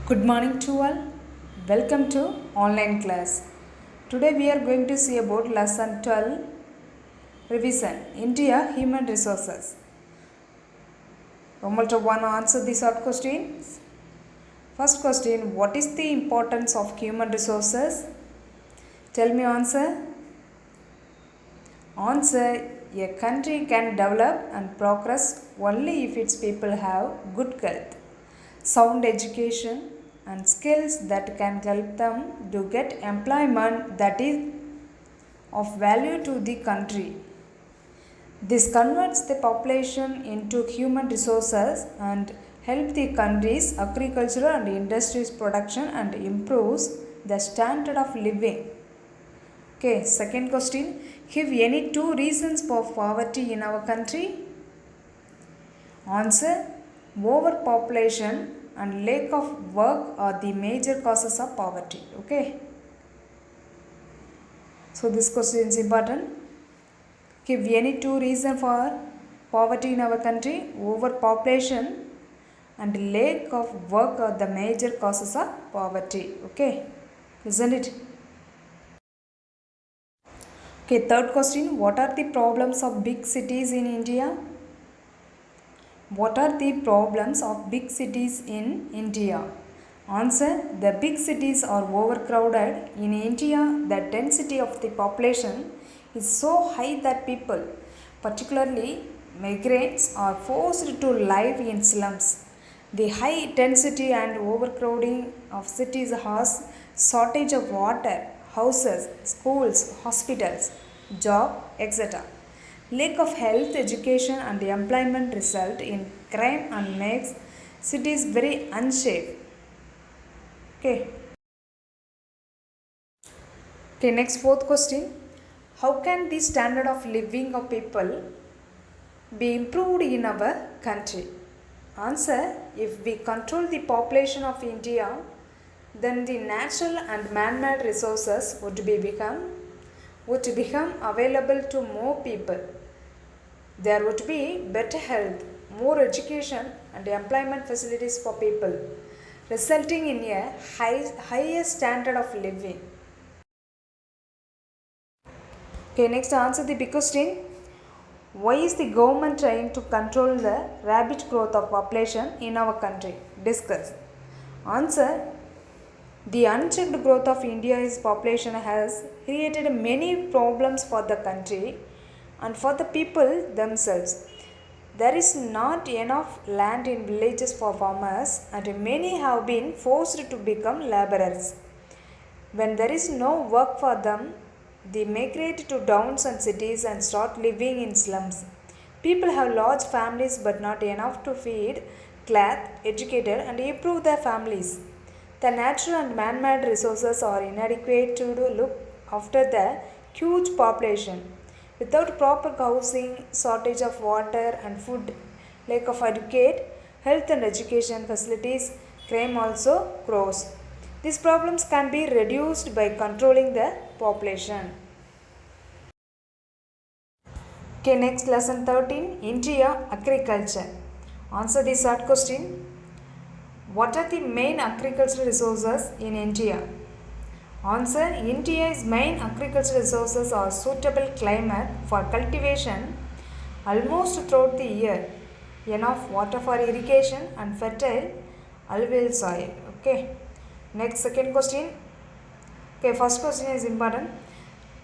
Good morning to all. Welcome to online class. Today we are going to see about lesson 12 revision India human resources. Romal to one answer the short questions. First question, what is the importance of human resources? Tell me answer. Answer, a country can develop and progress only if its people have good health, sound education and skills that can help them to get employment that is of value to the country. This converts the population into human resources and help the country's agricultural and industries production and improves the standard of living. Okay, second question. Give any two reasons for poverty in our country. Answer, overpopulation and lack of work are the major causes of poverty. Okay. So this question is important. Give any two reasons for poverty in our country. Overpopulation and lack of work are the major causes of poverty. Okay. Isn't it? Okay, third question. What are the problems of big cities in India? What are the problems of big cities in India? Answer, the big cities are overcrowded. In India, the density of the population is so high that people, particularly migrants, are forced to live in slums. The high density and overcrowding of cities has shortage of water, houses, schools, hospitals, job, etc. Lack of health, education and employment result in crime and makes cities very unsafe. Okay. Okay, next fourth question. How can the standard of living of people be improved in our country? Answer, if we control the population of India, then the natural and man-made resources would become available to more people. There would be better health, more education and employment facilities for people, resulting in a higher standard of living. Okay, next answer the big question. Why is the government trying to control the rapid growth of population in our country? Discuss. Answer, the unchecked growth of India's population has created many problems for the country and for the people themselves. There is not enough land in villages for farmers and many have been forced to become laborers. When there is no work for them, they migrate to towns and cities and start living in slums. People have large families but not enough to feed, clothe, educate and improve their families. The natural and man-made resources are inadequate to look after the huge population. Without proper housing, shortage of water and food, lack of adequate health and education facilities, crime also grows. These problems can be reduced by controlling the population. Okay, next lesson 13, India agriculture. Answer this short question. What are the main agricultural resources in India? Answer, India's main agricultural resources are suitable climate for cultivation almost throughout the year, enough water for irrigation and fertile alluvial soil. Okay. Next second question. Okay, first question is important.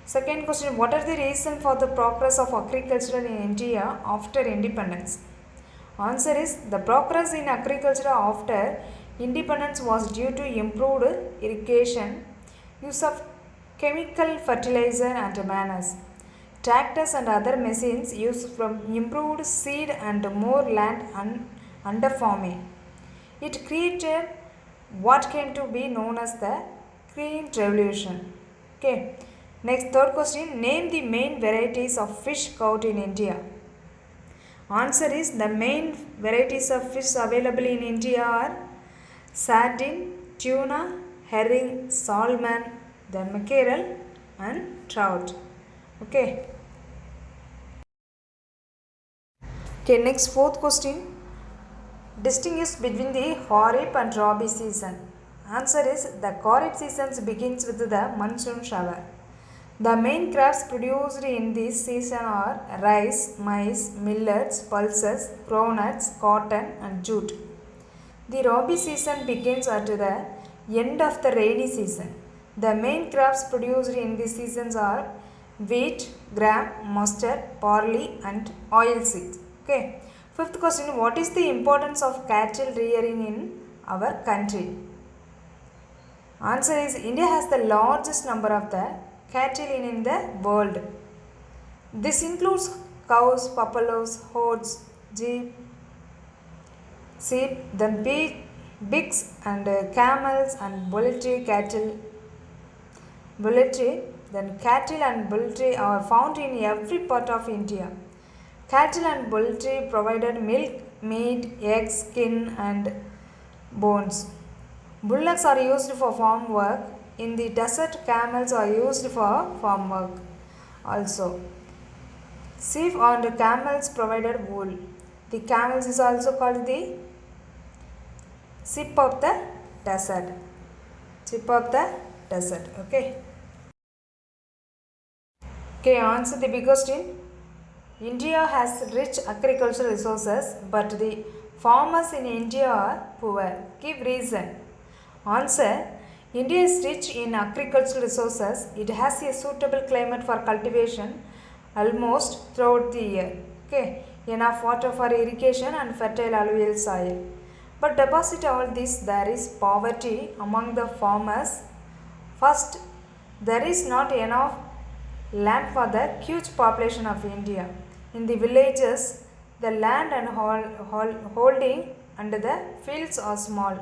Second question, what are the reasons for the progress of agriculture in India after independence? Answer is, the progress in agriculture after independence was due to improved irrigation, use of chemical fertilizer and manners, tractors and other machines used from improved seed and more land under farming. It created what came to be known as the Green Revolution. Okay. Next third question, name the main varieties of fish caught in India. Answer is, the main varieties of fish available in India are sardine, tuna, herring, salmon, then mackerel and trout. Okay. Okay, next fourth question. Distinguish between the Kharif and Rabi season. Answer is the Kharif season begins with the monsoon shower. The main crops produced in this season are rice, maize, millets, pulses, groundnuts, cotton and jute. The Rabi season begins at the end of the rainy season. The main crops produced in these seasons are wheat, gram, mustard, barley and oilseeds. Okay. Fifth question, what is the importance of cattle rearing in our country? Answer is India has the largest number of the cattle in the world. This includes cows, buffaloes, horses, sheep, then pigs and camels and then cattle and poultry are found in every part of India. Cattle and poultry provided milk, meat, eggs, skin and bones. Bullocks are used for farm work. In the desert, camels are used for farm work also. Sheep and camels provided wool. The camels is also called the sheep of the desert. Sheep of the desert. Okay. Okay, answer the big question. India has rich agricultural resources, but the farmers in India are poor. Give reason. Answer, India is rich in agricultural resources. It has a suitable climate for cultivation almost throughout the year. Okay, enough water for irrigation and fertile alluvial soil. But deposit all this, there is poverty among the farmers. First, there is not enough land for the huge population of India. In the villages, the land and holding under the fields are small.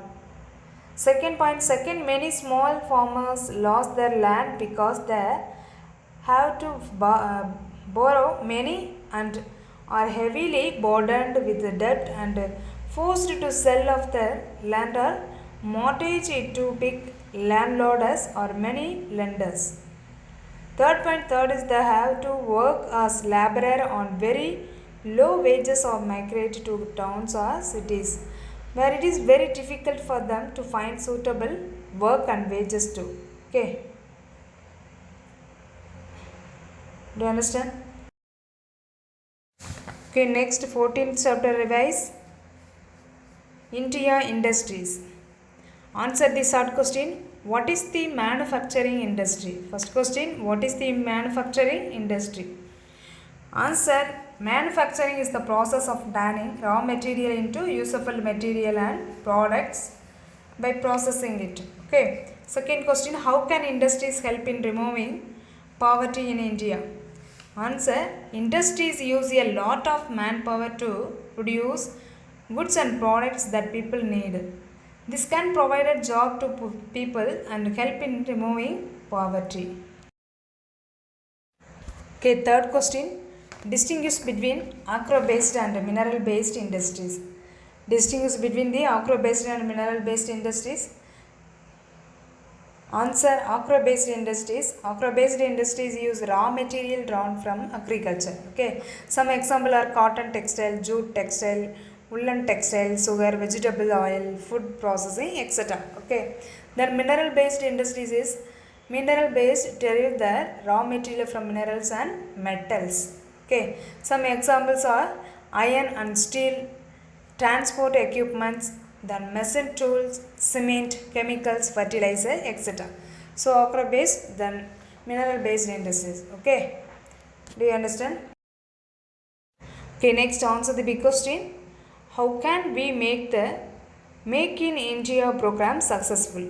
Second point, many small farmers lost their land because they have to borrow many and are heavily burdened with debt and forced to sell off their land or mortgage it to big landlords or many lenders. Third is they have to work as laborer on very low wages or migrate to towns or cities where it is very difficult for them to find suitable work and wages too. Okay. Do you understand? Okay, next 14th chapter revise. India industries. Answer the short question. What is the manufacturing industry? First question, what is the manufacturing industry? Answer, manufacturing is the process of turning raw material into useful material and products by processing it. Okay. Second question, how can industries help in removing poverty in India? Answer, industries use a lot of manpower to produce goods and products that people need. This can provide a job to people and help in removing poverty. Okay, third question. Distinguish between agro-based and mineral-based industries. Distinguish between the agro-based and mineral-based industries. Answer, agro-based industries. Agro-based industries use raw material drawn from agriculture. Okay. Some example are cotton textile, jute textile, woolen textile, sugar, vegetable oil, food processing, etc. Okay. Then mineral-based industries is mineral-based derive their raw material from minerals and metals. Okay. Some examples are iron and steel, transport equipments, then machine tools, cement, chemicals, fertilizer, etc. So agro-based, then mineral-based industries. Okay. Do you understand? Okay. Next, answer the big question. How can we make the Make in India program successful?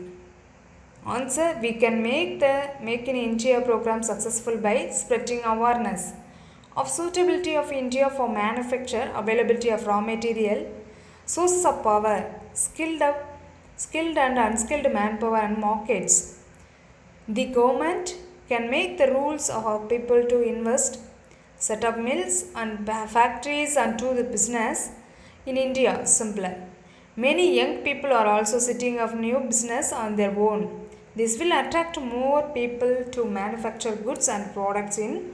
Answer, we can make the Make in India program successful by spreading awareness of suitability of India for manufacture, availability of raw material, sources of power, skilled and unskilled manpower and markets. The government can make the rules of people to invest, set up mills and factories and do the business in India simpler. Many young people are also setting up new business on their own. This will attract more people to manufacture goods and products in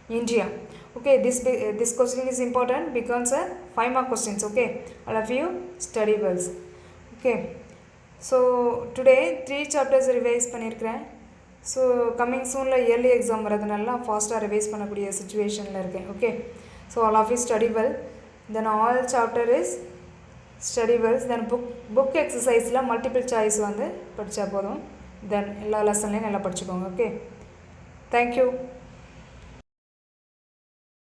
India. Okay, this question is important because 5 more questions. Okay, all of you study well. Okay, so today 3 chapters revise பண்ணியிருக்கிறேன். So coming சூனில் early exam வரதுனால ஃபாஸ்ட்டாக revise பண்ணக்கூடிய சுச்சுவேஷனில் இருக்கேன். Okay, so all of you study well. Then all chapter is study well. Then book எக்ஸசைஸில் multiple choice வந்து படித்தா போதும். தென் எல்லா லெசன்லேயும் நல்லா படிச்சுக்கோங்க. Okay, thank you.